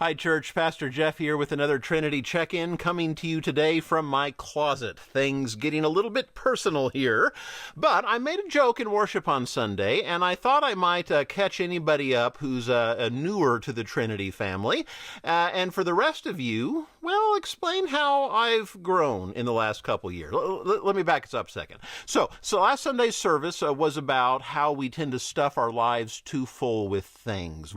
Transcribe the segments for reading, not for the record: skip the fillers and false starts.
Hi, Church. Pastor Jeff here with another Trinity check-in, coming to you today from my closet. Things getting a little bit personal here, but I made a joke in worship on Sunday, and I thought I might catch anybody up who's newer to the Trinity family. And for the rest of you, well, explain how I've grown in the last couple years. Let me back us up a second. So last Sunday's service was about how we tend to stuff our lives too full with things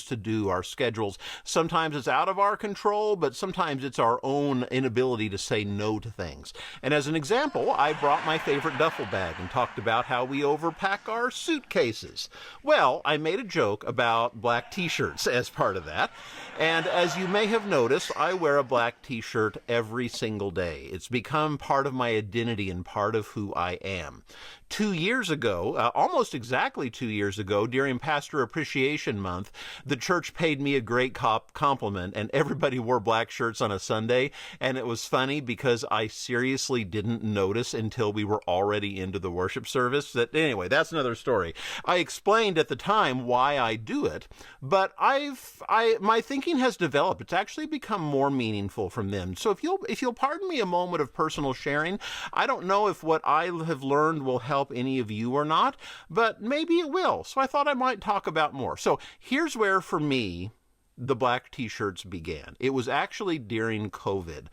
to do, our schedules. Sometimes it's out of our control, but sometimes it's our own inability to say no to things. And as an example, I brought my favorite duffel bag and talked about how we overpack our suitcases. Well, I made a joke about black t-shirts as part of that. And as you may have noticed, I wear a black t-shirt every single day. It's become part of my identity and part of who I am. 2 years ago, almost exactly 2 years ago, during Pastor Appreciation Month, the church paid me a great compliment, and everybody wore black shirts on a Sunday, and it was funny because I seriously didn't notice until we were already into the worship service. Anyway, that's another story. I explained at the time why I do it, but my thinking has developed. It's actually become more meaningful from then. So if you'll pardon me a moment of personal sharing, I don't know if what I have learned will help any of you or not, but maybe it will. So I thought I might talk about more. So here's where, for me, the black t-shirts began. It was actually during COVID.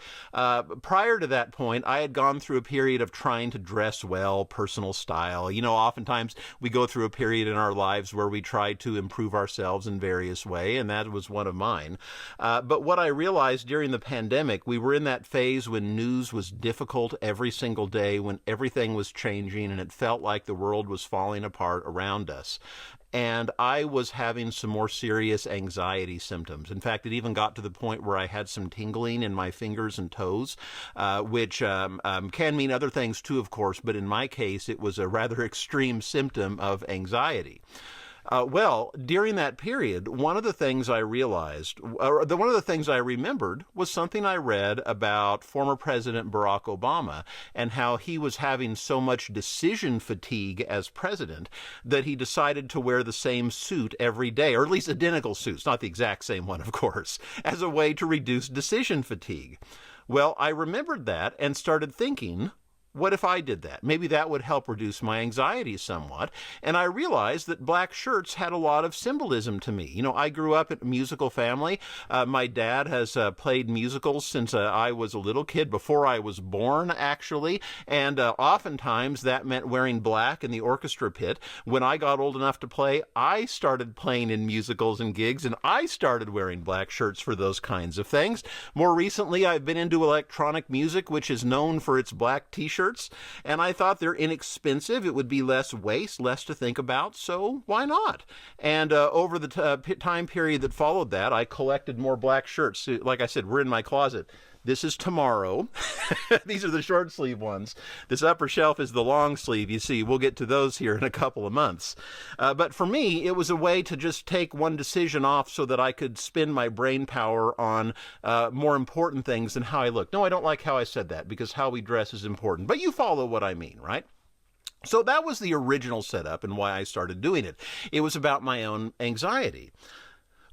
Prior to that point, I had gone through a period of trying to dress well, personal style. You know, oftentimes we go through a period in our lives where we try to improve ourselves in various ways, and that was one of mine. But what I realized during the pandemic, we were in that phase when news was difficult every single day, when everything was changing, and it felt like the world was falling apart around us. And I was having some more serious anxiety symptoms. In fact, it even got to the point where I had some tingling in my fingers and toes, which can mean other things too, of course, but in my case, it was a rather extreme symptom of anxiety. Well, during that period, one of the things I realized, one of the things I remembered was something I read about former President Barack Obama and how he was having so much decision fatigue as president that he decided to wear the same suit every day, or at least identical suits, not the exact same one, of course, as a way to reduce decision fatigue. Well, I remembered that and started thinking, what if I did that? Maybe that would help reduce my anxiety somewhat. And I realized that black shirts had a lot of symbolism to me. You know, I grew up in a musical family. My dad has played musicals since I was a little kid, before I was born, actually. And oftentimes that meant wearing black in the orchestra pit. When I got old enough to play, I started playing in musicals and gigs, and I started wearing black shirts for those kinds of things. More recently, I've been into electronic music, which is known for its black t-shirts. And I thought they're inexpensive. It would be less waste, less to think about, so why not? And over the time period that followed that, I collected more black shirts. Like I said, we're in my closet. This is tomorrow. These are the short sleeve ones. This upper shelf is the long sleeve. You see, we'll get to those here in a couple of months. But for me, it was a way to just take one decision off so that I could spend my brain power on more important things than how I look. No, I don't like how I said that, because how we dress is important. But you follow what I mean, right? So that was the original setup and why I started doing it. It was about my own anxiety.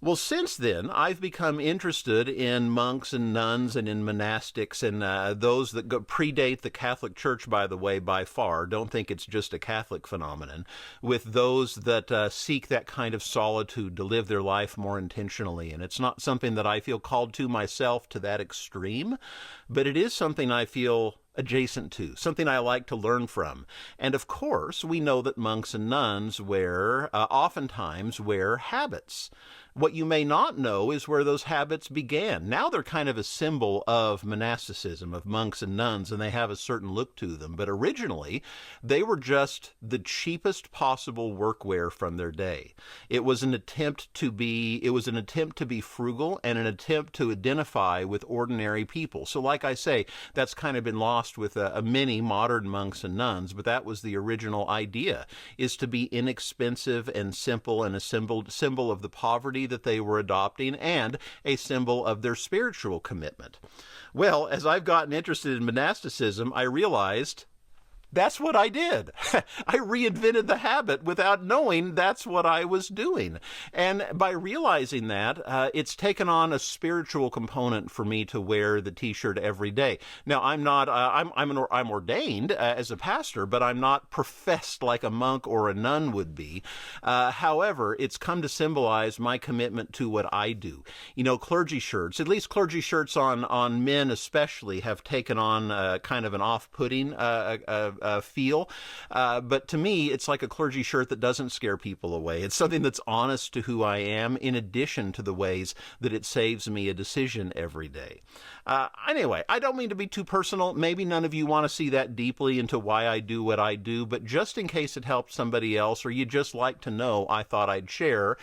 Well, since then, I've become interested in monks and nuns and in monastics and those that predate the Catholic Church, by the way, by far. Don't think it's just a Catholic phenomenon. With those that seek that kind of solitude to live their life more intentionally. And it's not something that I feel called to myself to that extreme, but it is something I feel adjacent to, something I like to learn from. And of course, we know that monks and nuns oftentimes wear habits. What you may not know is where those habits began. Now they're kind of a symbol of monasticism, of monks and nuns, and they have a certain look to them. But originally, they were just the cheapest possible workwear from their day. It was an attempt to be frugal and an attempt to identify with ordinary people. So like I say, that's kind of been lost with many modern monks and nuns, but that was the original idea, is to be inexpensive and simple, and a symbol of the poverty that they were adopting, and a symbol of their spiritual commitment. Well, as I've gotten interested in monasticism, I realized That's what I did. I reinvented the habit without knowing that's what I was doing. And by realizing that, it's taken on a spiritual component for me to wear the t-shirt every day. Now, I'm not, I'm ordained as a pastor, but I'm not professed like a monk or a nun would be. However, it's come to symbolize my commitment to what I do. You know, clergy shirts, at least clergy shirts on men especially, have taken on kind of an off-putting feel. But to me, it's like a clergy shirt that doesn't scare people away. It's something that's honest to who I am, in addition to the ways that it saves me a decision every day. Anyway, I don't mean to be too personal. Maybe none of you want to see that deeply into why I do what I do, but just in case it helps somebody else, or you just like to know, I thought I'd share.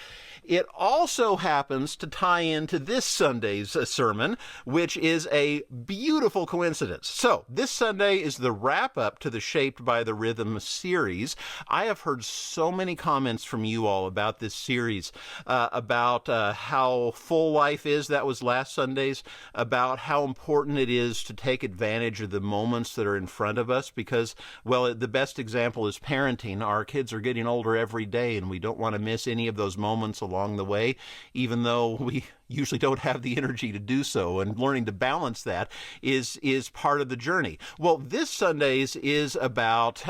It also happens to tie into this Sunday's sermon, which is a beautiful coincidence. So, this Sunday is the wrap-up to the Shaped by the Rhythm series. I have heard so many comments from you all about this series, about how full life is. That was last Sunday's, about how important it is to take advantage of the moments that are in front of us, because, well, the best example is parenting. Our kids are getting older every day, and we don't want to miss any of those moments along the way, even though we usually don't have the energy to do so, and learning to balance that is part of the journey. Well, this Sunday's is about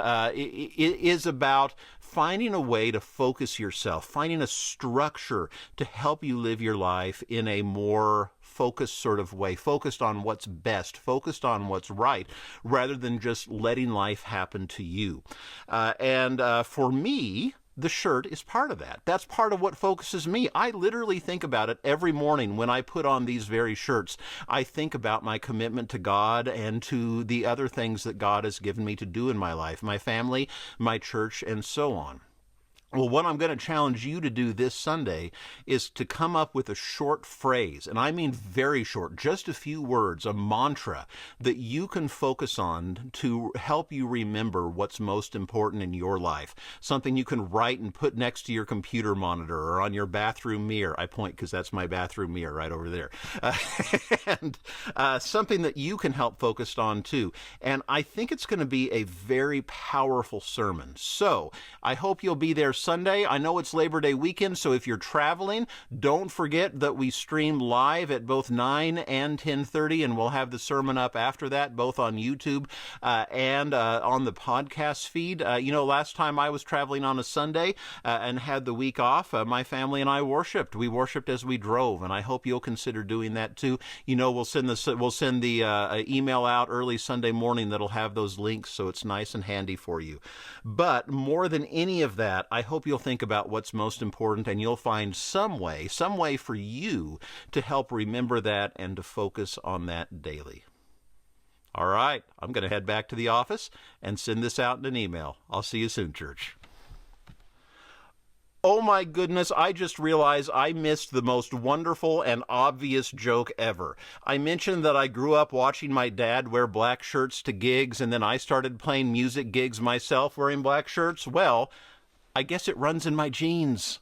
finding a way to focus yourself, finding a structure to help you live your life in a more focused sort of way, focused on what's best, focused on what's right, rather than just letting life happen to you. For me, the shirt is part of that. That's part of what focuses me. I literally think about it every morning when I put on these very shirts. I think about my commitment to God and to the other things that God has given me to do in my life, my family, my church, and so on. Well, what I'm going to challenge you to do this Sunday is to come up with a short phrase, and I mean very short, just a few words, a mantra that you can focus on to help you remember what's most important in your life. Something you can write and put next to your computer monitor or on your bathroom mirror. I point because that's my bathroom mirror right over there. And something that you can help focus on too. And I think it's going to be a very powerful sermon. So I hope you'll be there Sunday. I know it's Labor Day weekend, so if you're traveling, don't forget that we stream live at both 9 and 10:30, and we'll have the sermon up after that, both on YouTube and on the podcast feed. Last time I was traveling on a Sunday and had the week off, my family and I worshiped. We worshiped as we drove, and I hope you'll consider doing that too. We'll send the email out early Sunday morning that'll have those links, so it's nice and handy for you. But more than any of that, I hope you'll think about what's most important, and you'll find some way for you to help remember that and to focus on that daily. All right, I'm going to head back to the office and send this out in an email. I'll see you soon, church. Oh my goodness, I just realized I missed the most wonderful and obvious joke ever. I mentioned that I grew up watching my dad wear black shirts to gigs, and then I started playing music gigs myself wearing black shirts. Well, I guess it runs in my genes.